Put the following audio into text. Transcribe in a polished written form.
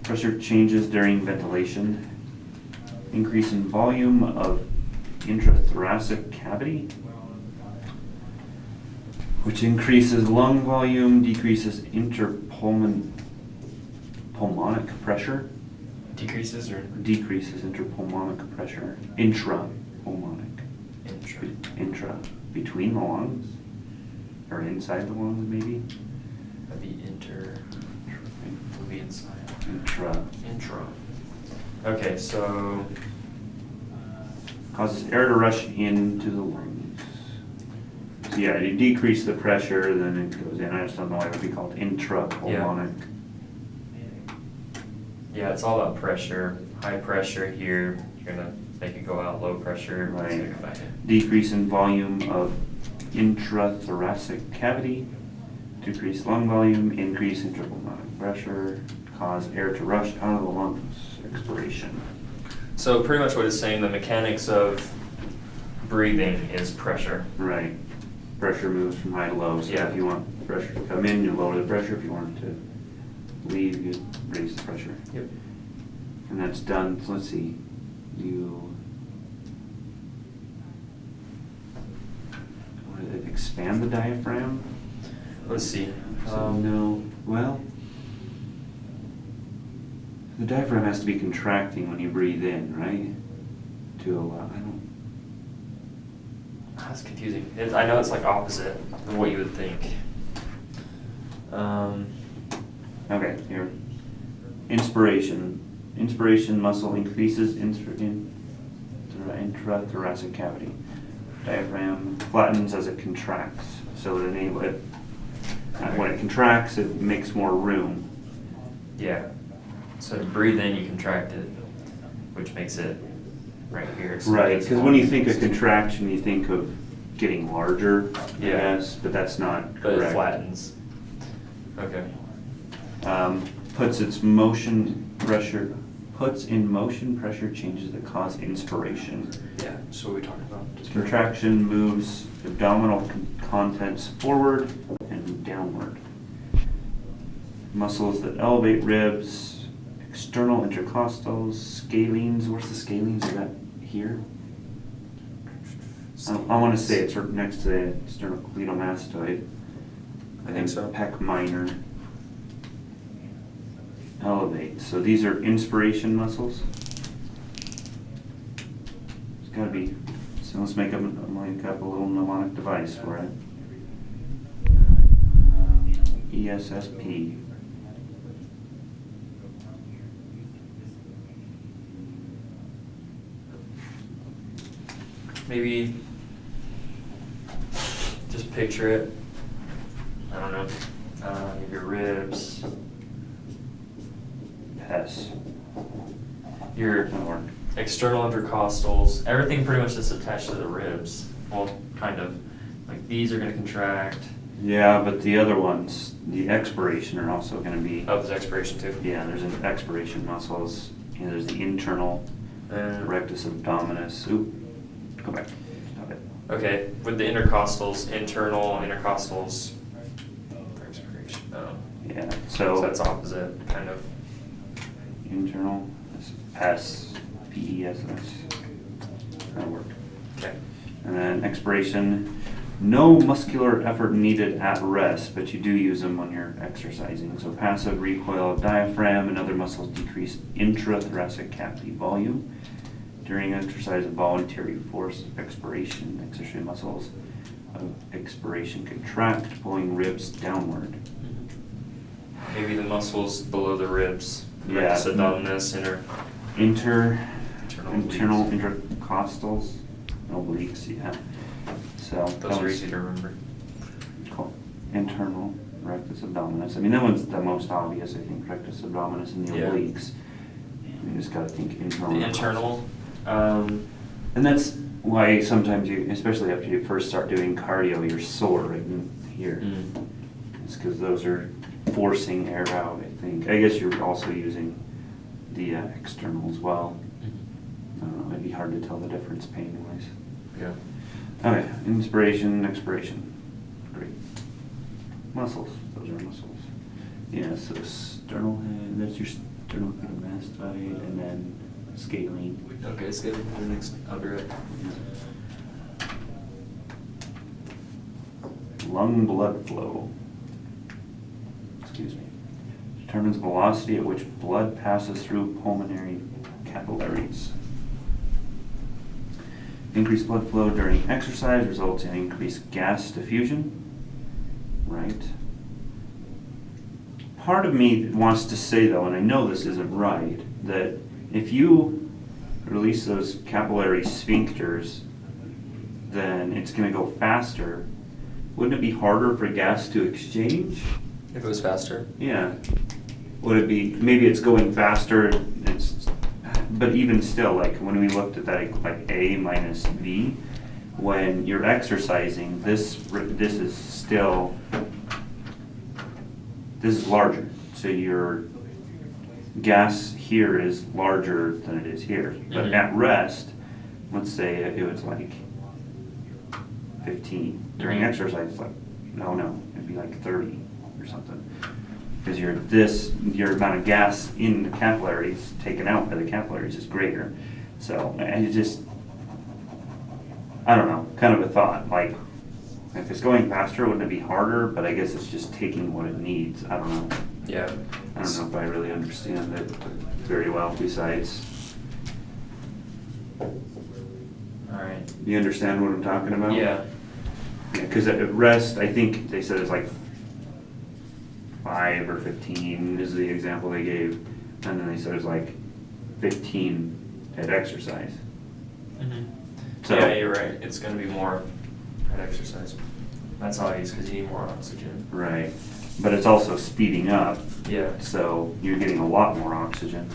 Pressure changes during ventilation. Increase in volume of intrathoracic cavity, which increases lung volume, decreases pulmonic pressure. Decreases or? Decreases interpulmonic pressure. Intrapulmonic. Intra. Between the lungs? Or inside the lungs, maybe? That'd be would be inside. Intra. Okay, so. Causes air to rush into the lungs. So yeah, you decrease the pressure, then it goes in. I just don't know why it would be called intrapulmonic. Yeah, it's all about pressure. High pressure here, you're gonna make it go out. Low pressure, it's gonna come back in. Decrease in volume of intrathoracic cavity. Decrease lung volume, increase interpulmonic pressure, cause air to rush out of the lungs. Expiration. So pretty much what it's saying, the mechanics of breathing is pressure. Right. Pressure moves from high to low. So Yeah. if you want pressure to come in, you lower the pressure. If you want it to leave, you raise the pressure. Yep. And that's done, let's see, expand the diaphragm? Let's see. No, well, the diaphragm has to be contracting when you breathe in, right? To allow, That's confusing. I know it's like opposite of what you would think. Okay, here. Inspiration. Inspiration muscle increases intrathoracic cavity. Diaphragm flattens as it contracts, so it enables it. When it contracts, it makes more room. Yeah. So to breathe in, you contract it, which makes it right here. So Right, it's because when you think of contraction, you think of getting larger, Yeah. yes, but that's not But correct. it flattens. Okay. Puts in motion pressure changes that cause inspiration. Yeah. So what we talked about. Contraction moves abdominal contents forward and downward. Muscles that elevate ribs, external intercostals, scalenes. Where's the scalenes? Is that here? I want to say it's right next to the sternocleidomastoid. I think so. Pec minor. Elevate. So these are inspiration muscles. It's got to be. So let's make up a little mnemonic device for it. ESSP. Maybe just picture it. I don't know. Your ribs. PES. Your external intercostals. Everything pretty much is attached to the ribs. Well, kind of. Like these are going to contract. Yeah, but the other ones, the expiration, are also going to be. Oh, there's expiration too. Yeah, there's an expiration muscles. And there's the internal rectus abdominis. Oop, go back. Stop it. Okay, with the intercostals, internal intercostals. Expiration. Oh. Yeah, So that's opposite, kind of. internal, PES, PESS. That'll work. Okay. And then expiration. No muscular effort needed at rest, but you do use them when you're exercising. So passive recoil of diaphragm and other muscles decrease intrathoracic cavity volume. During exercise of voluntary force expiration, accessory muscles of expiration contract, pulling ribs downward. Maybe the muscles below the ribs. Yeah. Rectus abdominis, Internal intercostals, obliques, yeah. So Those are easy to remember. Cool. Internal rectus abdominis. I mean, that one's the most obvious, I think, rectus abdominis and the Yeah. obliques. You just gotta think internal. The internal. And that's why sometimes you, especially after you first start doing cardio, you're sore right in here. It's because those are forcing air out, I think. I guess you're also using the external as well. I don't know, it'd be hard to tell the difference pain-wise. Yeah. Okay, inspiration, expiration. Great. Muscles, those are muscles. Yeah, so sternal head, that's your sternocleidomastoid, and then scalene. Okay, it's good. The next, I'll be right. Lung blood flow. Excuse me. Determines velocity at which blood passes through pulmonary capillaries. Increased blood flow during exercise results in increased gas diffusion. Right. Part of me wants to say though, and I know this isn't right, that if you release those capillary sphincters, then it's going to go faster. Wouldn't it be harder for gas to exchange? If it was faster? Yeah. Would it be, maybe it's going faster, but even still, like when we looked at that, like A minus V, when you're exercising, this is larger. So your gas here is larger than it is here. But Mhm. at rest, let's say it was like 15. During Mhm. exercise, it's like, no, it'd be like 30 or something. Because your amount of gas in the capillaries taken out by the capillaries is greater. So I don't know, kind of a thought, like if it's going faster, wouldn't it be harder? But I guess it's just taking what it needs. I don't know. Yeah. I don't know if I really understand it very well besides. Alright. You understand what I'm talking about? Yeah. Yeah, because at rest, I think they said it's like 5 or 15 is the example they gave. And then they said it's like 15 at exercise. Mm-hmm. So- Yeah, you're right. It's gonna be more at exercise. That's obvious because you need more oxygen. Right. But it's also speeding up. Yeah. So you're getting a lot more oxygen.